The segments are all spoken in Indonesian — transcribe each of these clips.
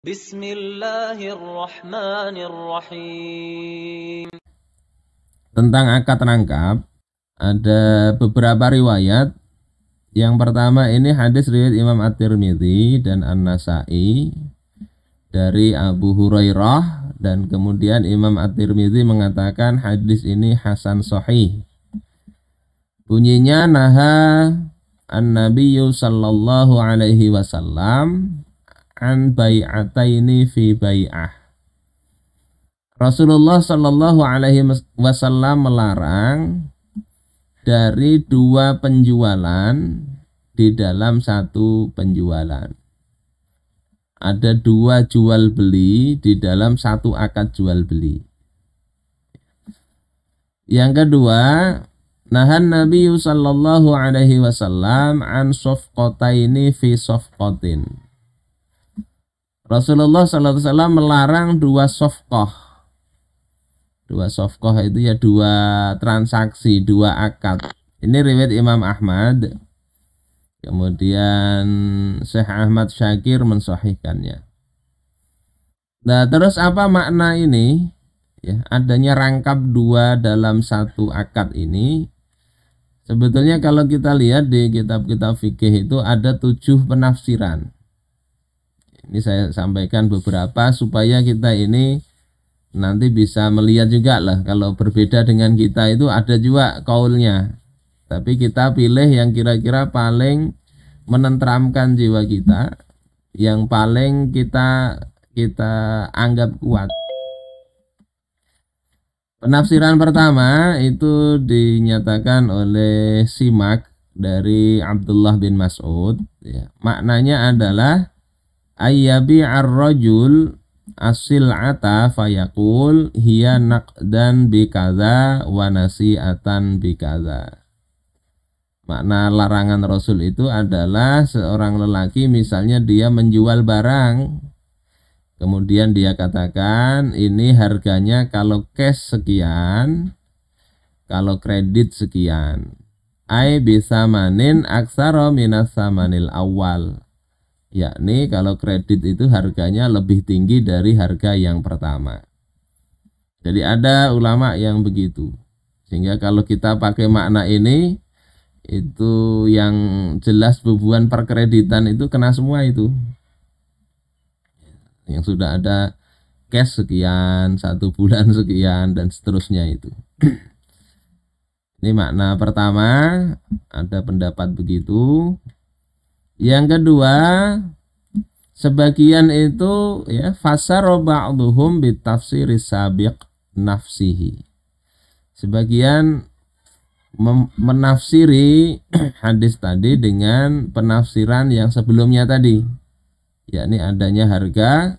Bismillahirrahmanirrahim. Tentang akad rangkap ada beberapa riwayat. Yang pertama ini hadis riwayat Imam At-Tirmidzi dan An-Nasa'i dari Abu Hurairah, dan kemudian Imam At-Tirmidzi mengatakan hadis ini hasan sahih. Bunyinya naha an-nabiyyu sallallahu alaihi wasallam an bai'ataini fi bai'ah. Rasulullah sallallahu alaihi wasallam melarang dari dua penjualan di dalam satu penjualan. Ada dua jual beli di dalam satu akad jual beli. Yang kedua, nahan Nabi sallallahu alaihi wasallam an safqataini fi safqatin. Rasulullah sallallahu alaihi wasallam melarang dua safqah. Dua safqah itu ya dua transaksi, dua akad. Ini riwayat Imam Ahmad. Kemudian Syekh Ahmad Syakir mensahihkannya. Nah, terus apa makna ini? Ya, adanya rangkap dua dalam satu akad ini. Sebetulnya kalau kita lihat di kitab-kitab fikih itu ada 7 penafsiran. Ini saya sampaikan beberapa supaya kita ini nanti bisa melihat juga lah, kalau berbeda dengan kita itu ada juga kaulnya. Tapi kita pilih yang kira-kira paling menenteramkan jiwa kita, yang paling kita anggap kuat. Penafsiran pertama itu dinyatakan oleh Simak dari Abdullah bin Mas'ud. Ya, maknanya adalah ayyabi ar-rajul as-sil'ata fayaqul hiya naqdan bikaza wa nasi'atan bikaza. Makna larangan Rasul itu adalah seorang lelaki misalnya dia menjual barang, kemudian dia katakan ini harganya kalau cash sekian, kalau kredit sekian. Ai bisamanin aksara minas samanil awal. Yakni kalau kredit itu harganya lebih tinggi dari harga yang pertama. Jadi ada ulama yang begitu. Sehingga kalau kita pakai makna ini, itu yang jelas bebuan perkreditan itu kena semua itu. Yang sudah ada cash sekian, 1 bulan sekian, dan seterusnya itu. Ini makna pertama, ada pendapat begitu. Yang kedua, sebagian itu ya fasara ba'dhum bitafsiri sabiq nafsihi. Sebagian menafsiri hadis tadi dengan penafsiran yang sebelumnya tadi, yakni adanya harga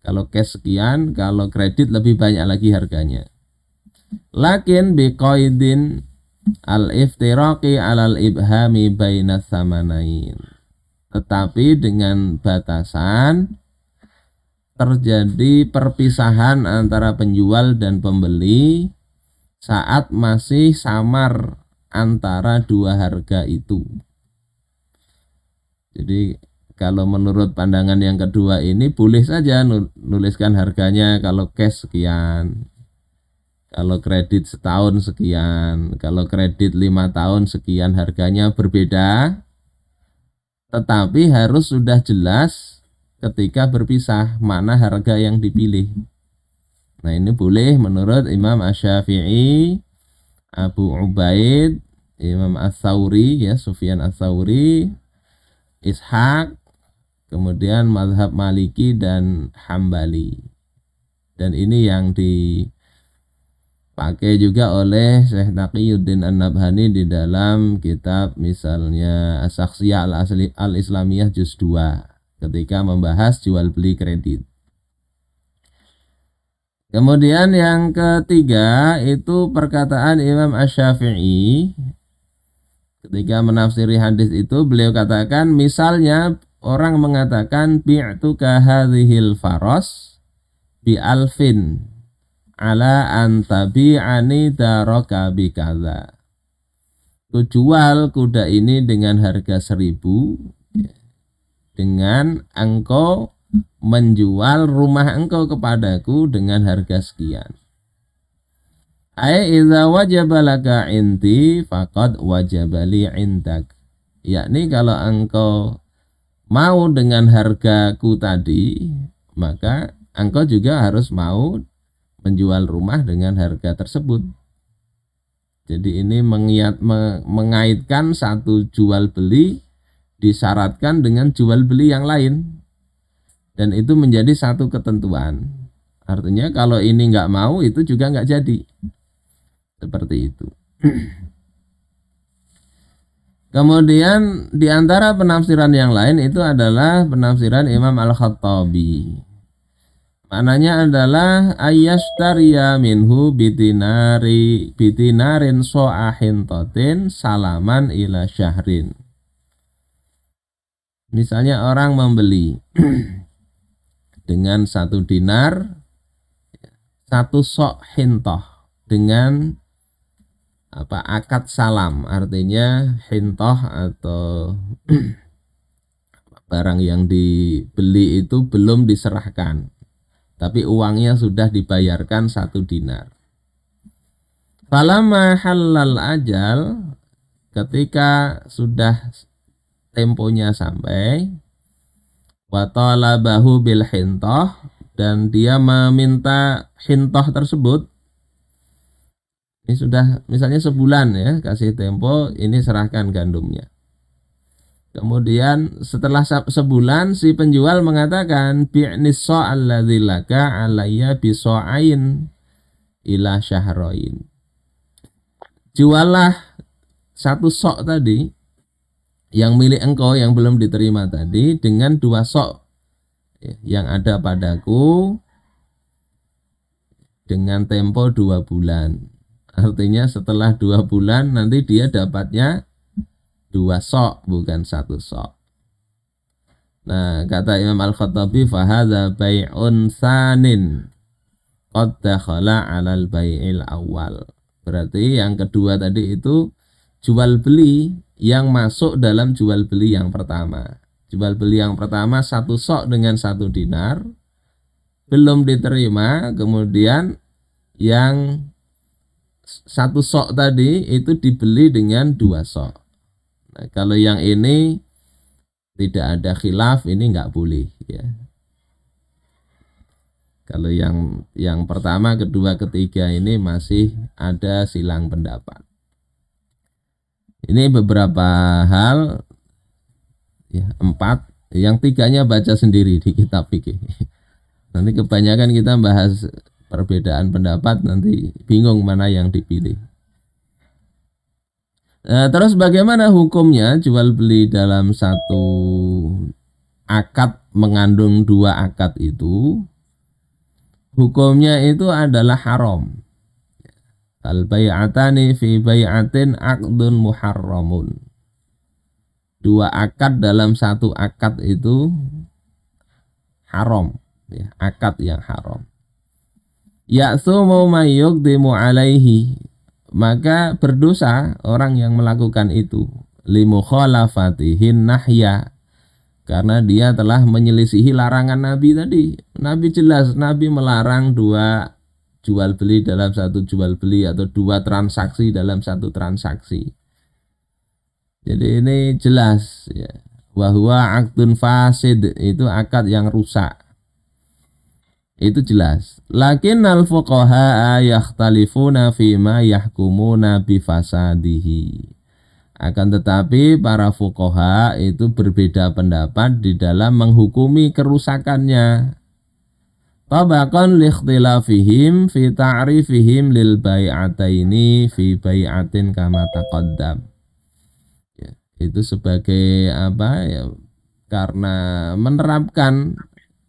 kalau cash sekian, kalau kredit lebih banyak lagi harganya. Lakin biqaidin al-iftiraqi alal ibhami bainas samanain. Tetapi dengan batasan terjadi perpisahan antara penjual dan pembeli saat masih samar antara dua harga itu. Jadi kalau menurut pandangan yang kedua ini boleh saja nuliskan harganya kalau cash sekian, kalau kredit setahun sekian, kalau kredit 5 tahun sekian, harganya berbeda. Tetapi harus sudah jelas ketika berpisah mana harga yang dipilih. Nah, ini boleh menurut Imam Asy-Syafi'i, Abu Ubaid, Imam Ats-Tsauri, ya Sufyan Ats-Tsauri, Ishaq, kemudian mazhab Maliki dan Hambali. Dan ini yang dipakai juga oleh Syekh Taqiyuddin An-Nabhani di dalam kitab misalnya As-Saksiyah Al-Islamiyah Juz 2 ketika membahas jual beli kredit. Kemudian yang ketiga itu perkataan Imam Asy-Syafi'i ketika menafsiri hadis itu, beliau katakan misalnya orang mengatakan bi'tuka hadhil faras bi alfin ala antabi'ani daraka bikaza. Ku jual kuda ini dengan harga 1.000 dengan engkau menjual rumah engkau kepadaku dengan harga sekian. Ai idza wajaba laka inti faqad wajaba li indak. Yakni kalau engkau mau dengan hargaku tadi, maka engkau juga harus mau menjual rumah dengan harga tersebut. Jadi ini mengaitkan satu jual beli disyaratkan dengan jual beli yang lain. Dan itu menjadi satu ketentuan. Artinya kalau ini nggak mau itu juga nggak jadi. Seperti itu. Kemudian di antara penafsiran yang lain itu adalah penafsiran Imam Al-Khattabi. Maknanya adalah ayyashtariya minhu bitinarin so'ahin totin salaman ila syahrin. Misalnya orang membeli dengan 1 dinar 1 sok hintoh dengan akad salam, artinya hintoh atau barang yang dibeli itu belum diserahkan, tapi uangnya sudah dibayarkan 1 dinar. Falamma halal ajal, ketika sudah temponya sampai, wa talabahu bil hintoh, dan dia meminta hintoh tersebut. Ini sudah misalnya sebulan ya, kasih tempo, ini serahkan gandumnya. Kemudian setelah sebulan si penjual mengatakan bi'nis so'alladzi laka alayya biso'ain ila syahroin. Jualah 1 sok tadi yang milik engkau yang belum diterima tadi dengan 2 sok yang ada padaku dengan tempo 2 bulan. Artinya setelah 2 bulan nanti dia dapatnya 2 sok, bukan 1 sok. Nah, kata Imam Al-Khattabi, fahadha bai'un sanin qad dakhala 'alal bai'il awal. Berarti yang kedua tadi itu jual beli yang masuk dalam jual beli yang pertama. Jual beli yang pertama 1 sok dengan 1 dinar belum diterima, kemudian yang 1 sok tadi itu dibeli dengan 2 sok. Nah, kalau yang ini tidak ada khilaf, ini nggak boleh ya. Kalau yang pertama, kedua, ketiga ini masih ada silang pendapat. Ini beberapa hal ya, 4, yang 3-nya baca sendiri di kitab fikih. Nanti kebanyakan kita bahas perbedaan pendapat, nanti bingung mana yang dipilih. Nah, terus bagaimana hukumnya jual beli dalam 1 akad mengandung 2 akad itu? Hukumnya itu adalah haram. Al-bai'atani fi bai'atin aqdun muharramun. 2 akad dalam 1 akad itu haram ya, akad yang haram. Ya'thumu may yuqdimu alaihi, maka berdosa orang yang melakukan itu, limukhalafatihim nahya, karena dia telah menyelisihi larangan Nabi tadi. Nabi jelas, Nabi melarang 2 jual beli dalam 1 jual beli atau 2 transaksi dalam 1 transaksi. Jadi ini jelas ya, wa huwa aqdun fasid, itu akad yang rusak. Itu jelas. Lakinnal fuqaha yakhtalifuna fima yahkumuna bifasadihi. Akan tetapi para fuqaha itu berbeda pendapat di dalam menghukumi kerusakannya. Tabaqan liikhtilafihim fi ta'rifihim lil bai'ataini fi bai'atin kama taqaddam. Ya, itu sebagai apa ya? Karena menerapkan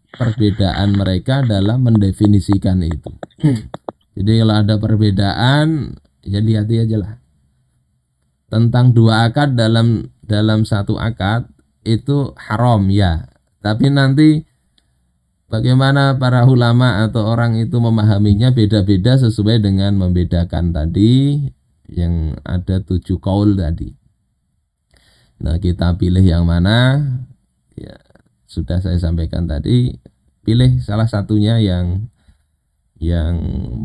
perbedaan mereka dalam mendefinisikan itu. Jadi kalau ada perbedaan, ya lihat aja lah. Tentang 2 akad dalam 1 akad itu haram ya. Tapi nanti bagaimana para ulama atau orang itu memahaminya beda-beda sesuai dengan membedakan tadi yang ada 7 qaul tadi. Nah, kita pilih yang mana? Ya, sudah saya sampaikan tadi, pilih salah satunya yang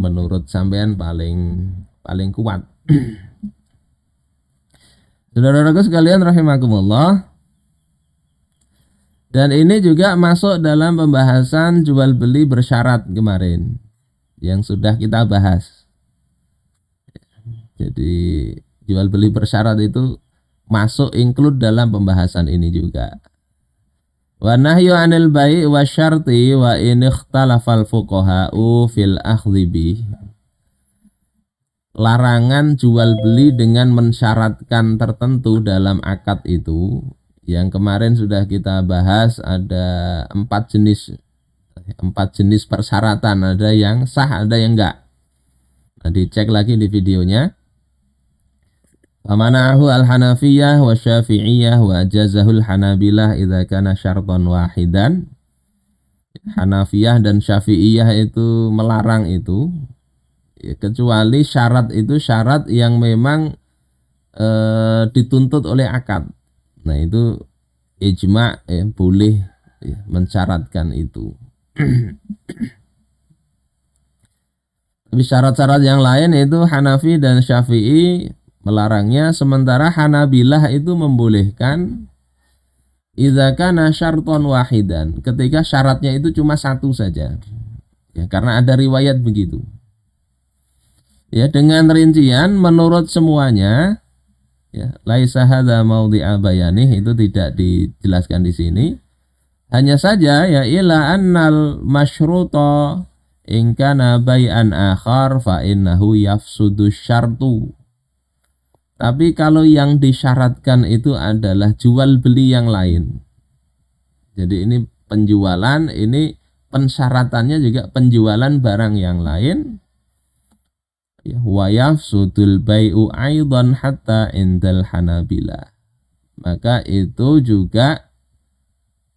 menurut sampean paling kuat. Saudara-saudaraku sekalian rahimakumullah. Dan ini juga masuk dalam pembahasan jual beli bersyarat kemarin yang sudah kita bahas. Jadi jual beli bersyarat itu masuk include dalam pembahasan ini juga. Wa nahyu 'anil bai' wa syarti wa in ikhtalafal fuqaha'u fil akhdhi bi. Larangan jual beli dengan mensyaratkan tertentu dalam akad itu yang kemarin sudah kita bahas, ada 4 jenis persyaratan, ada yang sah, ada yang enggak. Nah, dicek lagi di videonya. Famanahu al-Hanafiyah wa Syafi'iyah wa ajazahul Hanabilah idza kana syartan wahidan. Hanafiyah dan Syafi'iyah itu melarang itu, ya, kecuali syarat itu syarat yang memang dituntut oleh akad. Nah, itu ijma' boleh mensyaratkan itu. Tapi syarat-syarat yang lain itu Hanafi dan Syafi'i melarangnya, sementara Hanabilah itu membolehkan idza kana syarton wahidan, ketika syaratnya itu cuma satu saja. Ya, karena ada riwayat begitu. Ya, dengan rincian menurut semuanya, ya, laisa hadza maudhi'a bayanih, itu tidak dijelaskan di sini. Hanya saja ya ila annal masyruta in kana bai'an akhar fa innahu yafsudu syartu. Tapi kalau yang disyaratkan itu adalah jual beli yang lain. Jadi ini penjualan, ini pensyaratannya juga penjualan barang yang lain. Wa yafsudul bai'u aidan hatta indal Hanabilah. Maka itu juga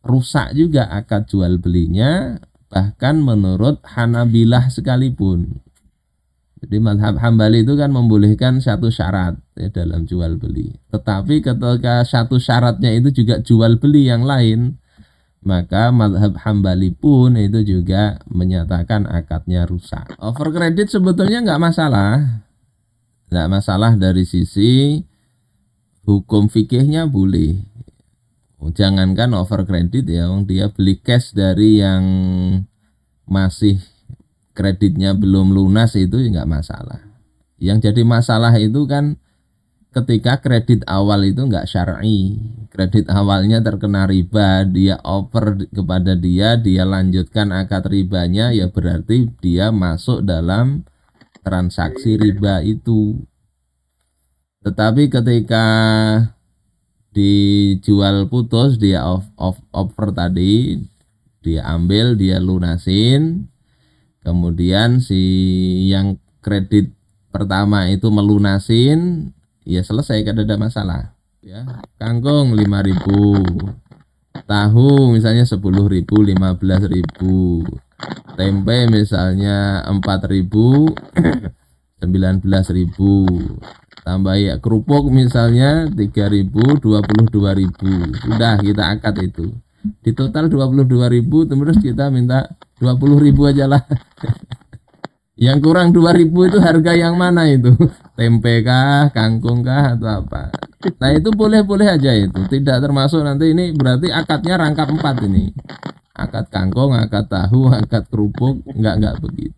rusak juga akad jual belinya, bahkan menurut Hanabilah sekalipun. Jadi mazhab Hambali itu kan membolehkan satu syarat ya, dalam jual beli. Tetapi ketika satu syaratnya itu juga jual beli yang lain, maka mazhab Hambali pun itu juga menyatakan akadnya rusak. Over credit sebetulnya nggak masalah. Nggak masalah dari sisi hukum fikihnya boleh. Jangankan over credit ya, dia beli cash dari yang masih kreditnya belum lunas itu nggak masalah. Yang jadi masalah itu kan ketika kredit awal itu nggak syar'i, kredit awalnya terkena riba, dia over kepada dia lanjutkan akad ribanya, ya berarti dia masuk dalam transaksi riba itu. Tetapi ketika dijual putus, dia offer tadi, dia ambil, dia lunasin, kemudian si yang kredit pertama itu melunasin, ya selesai, kan ada masalah. Ya, kangkung 5.000, tahu misalnya 10.000, 15.000, tempe misalnya 4.000, 19.000, tambah ya kerupuk misalnya 3.000, 22.000, sudah kita akad itu. Di total 22.000, terus kita minta 20.000 aja lah. Yang kurang 2.000 itu harga yang mana itu? Tempe kah, kangkung kah, atau apa? Nah, itu boleh-boleh aja itu. Tidak termasuk nanti ini berarti akadnya rangkap 4 ini. Akad kangkung, akad tahu, akad kerupuk, enggak begitu.